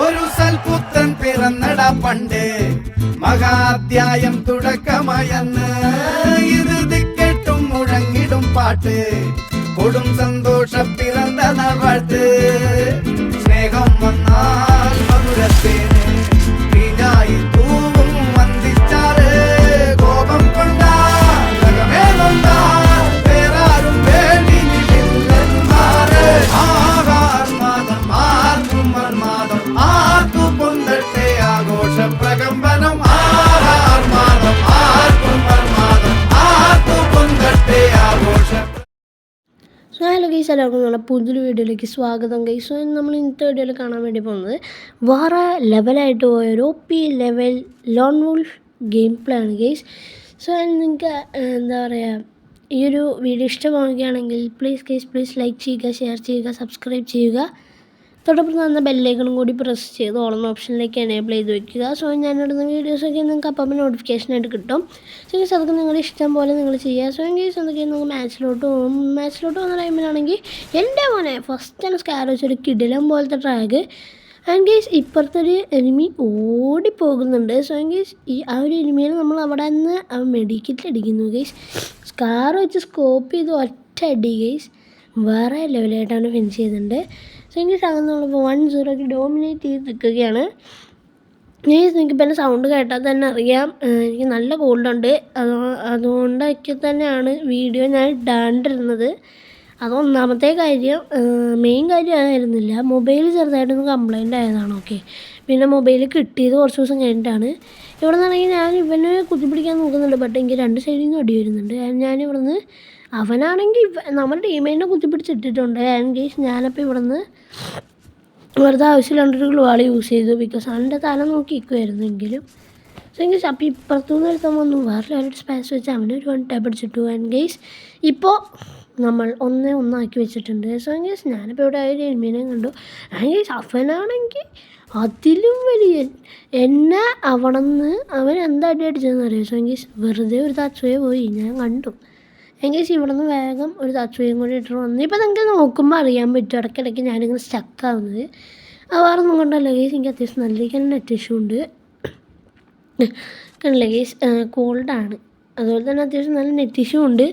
ഒരു സൽപുത്രൻ പിറന്നടാ പണ്ട് മഹാധ്യായം തുടക്കമയന്ന് ഇത് ദിക്കെട്ടും മുഴങ്ങിടും പാട്ട് കൊടും സന്തോഷ പിറന്ന നാട്ട് സ്നേഹം വന്നാൽ മധുരത്തേന് തീഞ്ഞായി പൂവും വന്ദിച്ചാറ് കോപം കൊണ്ടാൽ വേറാരും വേണ്ടി നില്ലെന്മാറ് ആഹാർമാദം ആർക്കും മർമാദം ആർക്കു പൊന്തട്ടെ ആഘോഷ പ്രകമ്പനം ആഹാർമാദം ആർക്കും മർമാദം ആർക്കു പൊന്തട്ടെ ആഘോഷ. സോ ഹലോ ഗൈസ്, എല്ലാവർക്കും നമ്മുടെ പുതിയൊരു വീഡിയോയിലേക്ക് സ്വാഗതം ഗൈസ്. സോ നമ്മൾ ഇന്നത്തെ വീഡിയോയിൽ കാണാൻ വേണ്ടി പോകുന്നത് വേറെ ലെവലായിട്ട് പോയ ഒരു OP level loan wolf game play ആണ് ഗൈസ്. സോ നിങ്ങൾക്ക് എന്താ പറയുക, ഈ ഒരു വീഡിയോ ഇഷ്ടമാവുകയാണെങ്കിൽ പ്ലീസ് ലൈക്ക് ചെയ്യുക, ഷെയർ ചെയ്യുക, സബ്സ്ക്രൈബ് ചെയ്യുക. തൊട്ടപ്പുറത്ത് തന്ന ബെല്ലൈക്കണും കൂടി പ്രസ് ചെയ്ത് ഓളുന്ന ഓപ്ഷനിലേക്ക് എനേബിൾ ചെയ്ത് വയ്ക്കുക. സോ ഞാനിടുന്ന വീഡിയോസൊക്കെ നിങ്ങൾക്ക് അപ്പം നോട്ടിഫിക്കേഷനായിട്ട് കിട്ടും. സോ ഗൈസ് അതൊക്കെ നിങ്ങളുടെ ഇഷ്ടം പോലെ നിങ്ങൾ ചെയ്യുക. സോ ഗൈസ് എന്തൊക്കെ നമുക്ക് മാച്ചിലോട്ട് പോകുന്ന ടൈമിലാണെങ്കിൽ എൻ്റെ മോനെ ഫസ്റ്റ് ആണ് സ്കാർ വെച്ചൊരു കിടിലം പോലത്തെ ട്രാഗ്. ആൻഡ് ഗൈസ് ഇപ്പുറത്തൊരു എനിമി ഓടിപ്പോകുന്നുണ്ട്. സോ ഗൈസ് ആ ഒരു എനിമിയിൽ നമ്മൾ അവിടെ നിന്ന് മെഡിക്കറ്റ് അടിക്കുന്നു ഗൈസ്. സ്കാർ വെച്ച് സ്കോപ്പ് ചെയ്ത് ഒറ്റ അടി ഗൈസ് വേറെ ലെവലായിട്ടാണ് ഫിനിഷ് ചെയ്യുന്നുണ്ട്. സോ ഗൈസ് അങ്ങനെ നമ്മളിപ്പോൾ 1-0 ഡോമിനേറ്റ് ചെയ്ത് നിൽക്കുകയാണ്. നിങ്ങൾക്കിപ്പോൾ എൻ്റെ സൗണ്ട് കേട്ടാൽ തന്നെ അറിയാം എനിക്ക് നല്ല കോൾഡുണ്ട്. അതുകൊണ്ടൊക്കെ തന്നെയാണ് വീഡിയോ ഞാൻ ഇടാണ്ടിരുന്നത്. അതൊന്നാമത്തെ കാര്യം. മെയിൻ കാര്യം അതായിരുന്നില്ല, മൊബൈൽ ചെറുതായിട്ടൊന്ന് കംപ്ലൈൻ്റ് ആയതാണ്. ഓക്കെ, പിന്നെ മൊബൈൽ കിട്ടിയത് കുറച്ച് ദിവസം കഴിഞ്ഞിട്ടാണ്. ഇവിടെ നിന്നാണെങ്കിൽ ഞാൻ ഇവനെ കുത്തിപ്പിടിക്കാൻ നോക്കുന്നുണ്ട്, ബട്ട് എനിക്ക് രണ്ട് സൈഡിൽ നിന്ന് അടി വരുന്നുണ്ട്. ഞാനിവിടെ നിന്ന് അവനാണെങ്കിൽ നമ്മുടെ ടീമേറ്റിനെ കുത്തിപ്പിടിച്ചിട്ടിട്ടുണ്ട്. ആൻഡ് ഗൈസ് ഞാനപ്പോൾ ഇവിടെ നിന്ന് വെറുതെ ആവശ്യമില്ലാണ്ടൊരു ഗ്ലൂവാൾ യൂസ് ചെയ്തു, ബിക്കോസ് അവൻ്റെ തല നോക്കി നിൽക്കുമായിരുന്നെങ്കിലും. സോ ഗൈസ് അപ്പോൾ ഇപ്പുറത്തുനിന്ന് എടുത്താൽ വന്നു വേറെ ലെവലിൽ സ്പാസ് വെച്ച് അവനൊരു 1 ടാപ്പ് അടിച്ചിട്ടു. ആൻഡ് ഗൈസ് ഇപ്പോൾ നമ്മൾ 1-1 വെച്ചിട്ടുണ്ട്. സോ ഗൈസ് ഞാനിപ്പോൾ ഇവിടെ ഒരു എനിമീനെ കണ്ടു. ആൻഡ് ഗൈസ് അവനാണെങ്കിൽ അതിലും വലിയ എന്നെ അവിടെ നിന്ന് അവൻ എന്താ അടി അടിച്ചതെന്ന് അറിയാം. സോ ഗൈസ് വെറുതെ ഒരു തച്ചുവയെ പോയി ഞാൻ കണ്ടു. എങ്കിൽ ഇവിടെ നിന്ന് വേഗം ഒരു തച്ചുവയും കൂടി ഇട്ട് വന്നു. ഇപ്പോൾ നിങ്ങൾക്ക് നോക്കുമ്പോൾ അറിയാൻ പറ്റും ഇടയ്ക്കിടയ്ക്ക് ഞാനിങ്ങനെ സ്റ്റക്കാവുന്നത്. അത് വേറെ ഒന്നും കൊണ്ടല്ല ഗൈസ്, എനിക്ക് അത്യാവശ്യം നല്ല രീതിക്ക് നെറ്റ് ഇഷ്യൂ ഉണ്ട്. കണ്ടില്ലേ ഗൈസ്, കോൾഡാണ്, അതുപോലെ തന്നെ അത്യാവശ്യം നല്ല നെറ്റ് ഇഷ്യൂ ഉണ്ട്.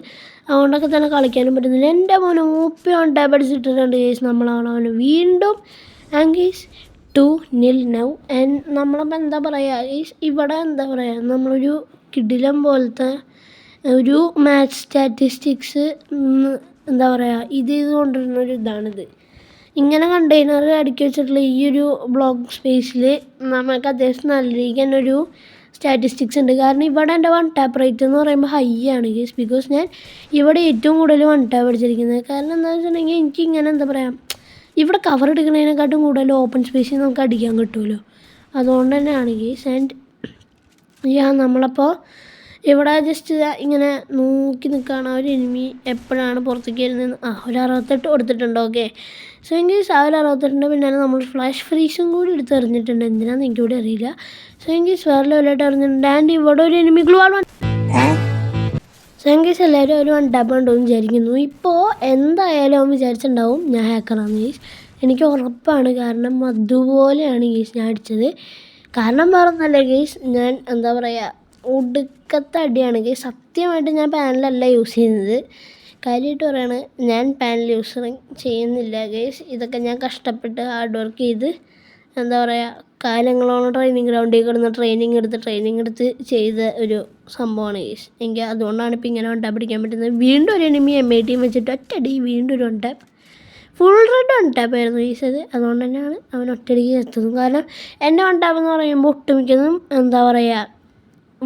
അതുകൊണ്ടൊക്കെ തന്നെ കളിക്കാനും പറ്റുന്നില്ല. എൻ്റെ മോനെ OP ടാപ്പ് അടിച്ചിട്ടിട്ടുണ്ട് ഗൈസ് നമ്മളവനെ വീണ്ടും. And guys 2-0 now. ആൻഡ് നമ്മളപ്പോൾ എന്താ പറയുക ഗൈസ്, ഇവിടെ എന്താ പറയുക, നമ്മളൊരു കിടിലം പോലത്തെ ഒരു മാച്ച് സ്റ്റാറ്റിസ്റ്റിക്സ് എന്താ പറയുക ഇത് കൊണ്ടുവരുന്നൊരു ഇതാണിത്. ഇങ്ങനെ കണ്ടെയ്നർ അടുക്കി വെച്ചിട്ടുള്ള ഈ ഒരു ബ്ലോക്ക് സ്പേസിൽ നമുക്ക് അത്യാവശ്യം നല്ല രീതിക്ക് തന്നെ ഒരു സ്റ്റാറ്റിസ്റ്റിക്സ് ഉണ്ട്. കാരണം ഇവിടെ എൻ്റെ 1 ടാപ്പ് റേറ്റ് എന്ന് പറയുമ്പോൾ ഹൈ ആണ് ഗൈസ്, ബിക്കോസ് ഞാൻ ഇവിടെ ഏറ്റവും കൂടുതൽ 1 ടാപ്പ് അടിച്ചിരിക്കുന്നത്. കാരണം എന്താണെന്ന് വെച്ചിട്ടുണ്ടെങ്കിൽ എനിക്ക് ഇങ്ങനെ എന്താ പറയുക, ഇവിടെ കവർ എടുക്കുന്നതിനെക്കാട്ടും കൂടുതൽ ഓപ്പൺ സ്പേസിൽ നമുക്ക് അടിക്കാൻ കിട്ടുമല്ലോ, അതുകൊണ്ട് തന്നെയാണ് ഗൈസ്. ആൻഡ് നമ്മളപ്പോൾ ഇവിടെ ജസ്റ്റ് ഇങ്ങനെ നോക്കി നിൽക്കുകയാണ്. ഒരു എനിമി എപ്പോഴാണ് പുറത്തേക്ക് വരുന്നത്. ഒരു 68 കൊടുത്തിട്ടുണ്ട്. ഓക്കെ, സോ എങ്കിൽ ആ ഒരു 68 പിന്നാലെ നമ്മൾ ഫ്ലാഷ് ഫ്രീസും കൂടി എടുത്ത് എറിഞ്ഞിട്ടുണ്ട്. എന്തിനാണെന്ന് എനിക്ക് കൂടി അറിയില്ല. സോ എങ്കിൽ വേറെ ലെവലായിട്ട് എറിഞ്ഞിട്ടുണ്ട്. ആൻഡ് ഇവിടെ ഒരു എനിമി ഗ്ലൂവാൾ സോ എങ്കിൽ എല്ലാവരും ഒരു 1 ടാപ്പ് ഉണ്ടോയെന്ന് വിചാരിക്കുന്നു. ഇപ്പോൾ എന്തായാലും അവൻ വിചാരിച്ചിട്ടുണ്ടാവും ഞാൻ ഹാക്കറാന്ന് ഗീസ്. എനിക്ക് ഉറപ്പാണ്, കാരണം അതുപോലെയാണ് ഗീസ് ഞാൻ അടിച്ചത്. കാരണം വേറെ ഒന്നല്ല ഗീസ്, ഞാൻ എന്താ പറയുക ഒടുക്കത്തെ അടിയാണ് ഗൈസ്. സത്യമായിട്ട് ഞാൻ പാനലല്ല യൂസ് ചെയ്യുന്നത്, കാര്യമായിട്ട് പറയാണ്, ഞാൻ പാനൽ യൂസ് ചെയ്യുന്നില്ല ഗൈസ്. ഇതൊക്കെ ഞാൻ കഷ്ടപ്പെട്ട് ഹാർഡ് വർക്ക് ചെയ്ത് എന്താ പറയുക കാലങ്ങളോളം ട്രെയിനിങ് ഗ്രൗണ്ടിൽ കിടന്ന് ട്രെയിനിങ് എടുത്ത് ചെയ്ത ഒരു സംഭവമാണ് ഗൈസ്. എനിക്ക് അതുകൊണ്ടാണ് ഇപ്പോൾ ഇങ്ങനെ 1 ടാപ്പ് പിടിക്കാൻ പറ്റുന്നത്. വീണ്ടും ഒരു എനിമി M18 വെച്ചിട്ട് ഒറ്റടി വീണ്ടും ഒരു 1 ടാപ്പ്, ഫുൾ റെഡ് 1 ടാപ്പ് ആയിരുന്നു ഗൈസ് അത്. അതുകൊണ്ട് തന്നെയാണ് അവൻ ഒറ്റടിക്ക് എത്തുന്നത്. കാരണം എൻ്റെ 1 ടാപ്പ് എന്ന് പറയുമ്പോൾ ഒട്ടുമിക്കതും എന്താ പറയുക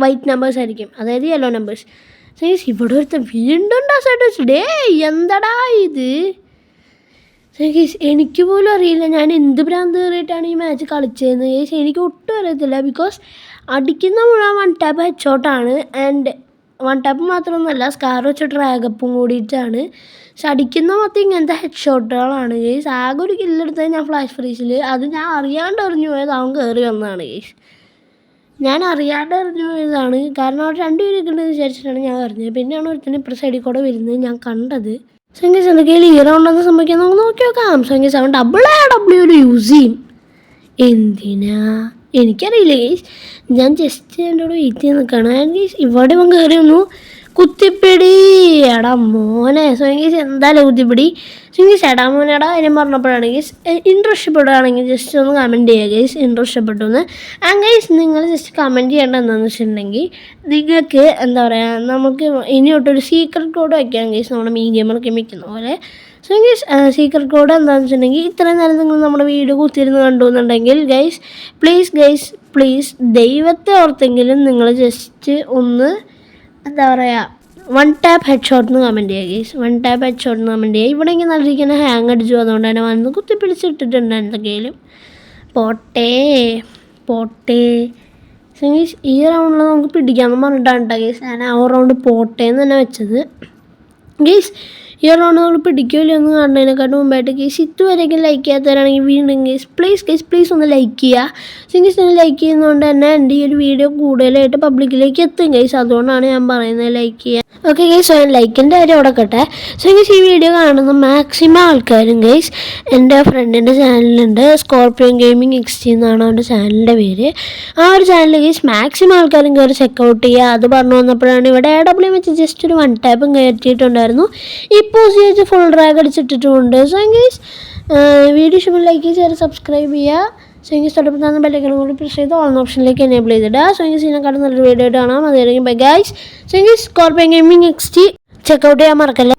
വൈറ്റ് നമ്പേഴ്സ് ആയിരിക്കും, അതായത് യെല്ലോ നമ്പേഴ്സ്. സൈസ് ഇവിടെ ഒരുത്തൻ വീണ്ടും ഡേ എന്തടാ ഇത് ഗൈസ്, എനിക്ക് പോലും അറിയില്ല ഞാൻ എന്ത് ഭ്രാന്ത് കയറിയിട്ടാണ് ഈ മാച്ച് കളിച്ചതെന്ന് ഗൈസ്. എനിക്ക് ഒട്ടും അറിയത്തില്ല, ബിക്കോസ് അടിക്കുന്ന മുഴുവൻ 1 ടാപ്പ് ഹെഡ്ഷോട്ടാണ്. ആൻഡ് 1 ടാപ്പ് മാത്രമൊന്നുമല്ല, സ്കാർ വെച്ച ഡ്രാഗപ്പും കൂടിയിട്ടാണ്. പക്ഷെ അടിക്കുന്ന മൊത്തം ഇങ്ങനത്തെ ഹെഡ്ഷോട്ടുകളാണ് ഗൈസ്. ആകെ ഒരു കില്ലെടുത്തത് ഞാൻ ഫ്ലാഷ് ഫ്രീസിൽ, അത് ഞാൻ അറിയാണ്ട് എറിഞ്ഞു പോയത് അവൻ കയറി വന്നതാണ് ഗൈസ്. ഞാൻ അറിയാണ്ട് എറിഞ്ഞു പോയതാണ്, കാരണം അവിടെ 2 പേര് നിൽക്കുന്നതെന്ന് വിചാരിച്ചിട്ടാണ് ഞാൻ എറിഞ്ഞത്. പിന്നെയാണ് ഒരുത്തന്നെ ഇപ്പുറ സൈഡിൽ കൂടെ വരുന്നത് ഞാൻ കണ്ടത്. സംഗീസ് എന്തൊക്കെയാലും ഈ റൗണ്ടെന്ന് സംഭവിക്കാൻ നമുക്ക് നോക്കി നോക്കാം. സംഗീസ് അവൻ ഡബിൾ AW യൂസ് ചെയ്യും. എന്തിനാ എനിക്കറിയില്ല ഗൈസ്, ഞാൻ ജസ്റ്റ് എൻ്റെ കൂടെ വെയിറ്റ് ചെയ്ത് നിൽക്കുകയാണ്. ഗൈസ് ഇവിടെ ഇവൻ കയറി വന്നു, കുത്തിപ്പിടി എടാ മോനെ. സോ ഗൈസ് എന്തായാലും കുത്തിപ്പിടി. സോ ഗൈസ് എടാ മോനെടാ കാര്യം പറഞ്ഞപ്പോഴാണ് ഗൈസ് ഇൻട്രസ്റ്റ് ഇഷ്ടപ്പെടുകയാണെങ്കിൽ ജസ്റ്റ് ഒന്ന് കമൻറ്റ് ചെയ്യുക ഗൈസ്, ഇൻട്രസ്റ്റ് ഇഷ്ടപ്പെട്ടു എന്ന്. ഗൈസ് നിങ്ങൾ ജസ്റ്റ് കമൻറ്റ് ചെയ്യേണ്ടത് എന്താണെന്ന് വെച്ചിട്ടുണ്ടെങ്കിൽ നിങ്ങൾക്ക് എന്താ പറയുക, നമുക്ക് ഇനി തൊട്ടൊരു സീക്രട്ട് കോഡ് വയ്ക്കാം ഗൈസ്, നമ്മുടെ മീൻ ഗെയിമറൊക്കെ വയ്ക്കുന്ന പോലെ. സോ ഗൈസ് സീക്രട്ട് കോഡ് എന്താണെന്ന് വെച്ചിട്ടുണ്ടെങ്കിൽ ഇത്രയും നേരം നിങ്ങൾ നമ്മുടെ വീഡിയോ കുത്തിയിരുന്ന് കണ്ടു എന്നുണ്ടെങ്കിൽ ഗൈസ് പ്ലീസ് ദൈവത്തെ ഓർത്തെങ്കിലും നിങ്ങൾ ജസ്റ്റ് ഒന്ന് എന്താ പറയുക 1 ടാപ്പ് ഹെഡ് ഷോട്ട് എന്ന് കമൻറ്റ് ചെയ്യുക ഗൈസ്, 1 ടാപ്പ് ഹെഡ് ഷോട്ട് എന്ന് കമൻറ്റ് ചെയ്യുക. ഇവിടെ ഇങ്ങനെ നല്ലിരിക്കുന്ന ഹാങ് അടിച്ചു, അതുകൊണ്ട് തന്നെ വന്ന് കുത്തി പിടിച്ചിട്ടിട്ടുണ്ട് എന്തൊക്കെയാലും. പോട്ടെ സോ ഗൈസ് ഈ റൗണ്ടിൽ നമുക്ക് പിടിക്കാമെന്ന് പറഞ്ഞിട്ടാണ് കേട്ടോ ഗൈസ് ഞാൻ ആ റൗണ്ട് പോട്ടേന്ന് തന്നെ വെച്ചത്. ഗൈസ് ഈ റൗണ്ട് നമ്മൾ പിടിക്കില്ല എന്ന് കാണുന്നതിനെക്കാട്ടും മുമ്പായിട്ട് ഗൈസ് ഇതുവരെയൊക്കെ ലൈക്ക് ചെയ്യാത്തവരാണെങ്കിൽ വീണ്ടും ഗൈസ് പ്ലീസ് ഒന്ന് ലൈക്ക് ചെയ്യുക. സോ ഗൈസ് നിങ്ങൾ ലൈക്ക് ചെയ്യുന്നതുകൊണ്ട് തന്നെ എൻ്റെ ഈ ഒരു വീഡിയോ കൂടുതലായിട്ട് പബ്ലിക്കിലേക്ക് എത്തും ഗൈസ്, അതുകൊണ്ടാണ് ഞാൻ പറയുന്നത് ലൈക്ക് ചെയ്യുക. ഓക്കെ ഗൈസ്, ലൈക്കിൻ്റെ കാര്യം അവിടെ കട്ടെ. സോ ഗൈസ് ഈ വീഡിയോ കാണുന്ന മാക്സിമം ആൾക്കാരും ഗൈസ് എൻ്റെ ഫ്രണ്ടിൻ്റെ ചാനലുണ്ട്, സ്കോർപ്പിയൻ ഗെയിമിംഗ് XT എന്നാണ് അവൻ്റെ ചാനലിൻ്റെ പേര്. ആ ഒരു ചാനൽ ഗൈസ് മാക്സിമം ആൾക്കാരും കയറി ചെക്കൗട്ട് ചെയ്യുക. അത് പറഞ്ഞു വന്നപ്പോഴാണ് ഇവിടെ AW വെച്ച് ജസ്റ്റ് ഒരു 1 ടാപ്പും കയറ്റിയിട്ടുണ്ടായിരുന്നു. ഇപ്പോൾ വെച്ച് ഫുൾ ഡ്രാഗ് അടിച്ചിട്ടിട്ടുമുണ്ട്. സോ ഗൈസ് വീഡിയോ ഇഷ്ടം ലൈക്ക് ചെയ്ത് സബ്സ്ക്രൈബ് ചെയ്യുക. സോ ഗൈസ് തൊട്ടടുത്ത് ബെല്ലൈക്കൺ കൂടി പ്രസ് ചെയ്ത് ഓൺ ഓപ്ഷനിലേക്ക് എനേബിൾ ചെയ്തിടുക. സോ ഗൈസ് ഇതിനെക്കാട്ടും നല്ലൊരു വീഡിയോ ആയിട്ട് കാണാം. അതായിരിക്കും bye guys. So guys scorpion gaming XT check out ചെയ്യാൻ മറക്കല്ല.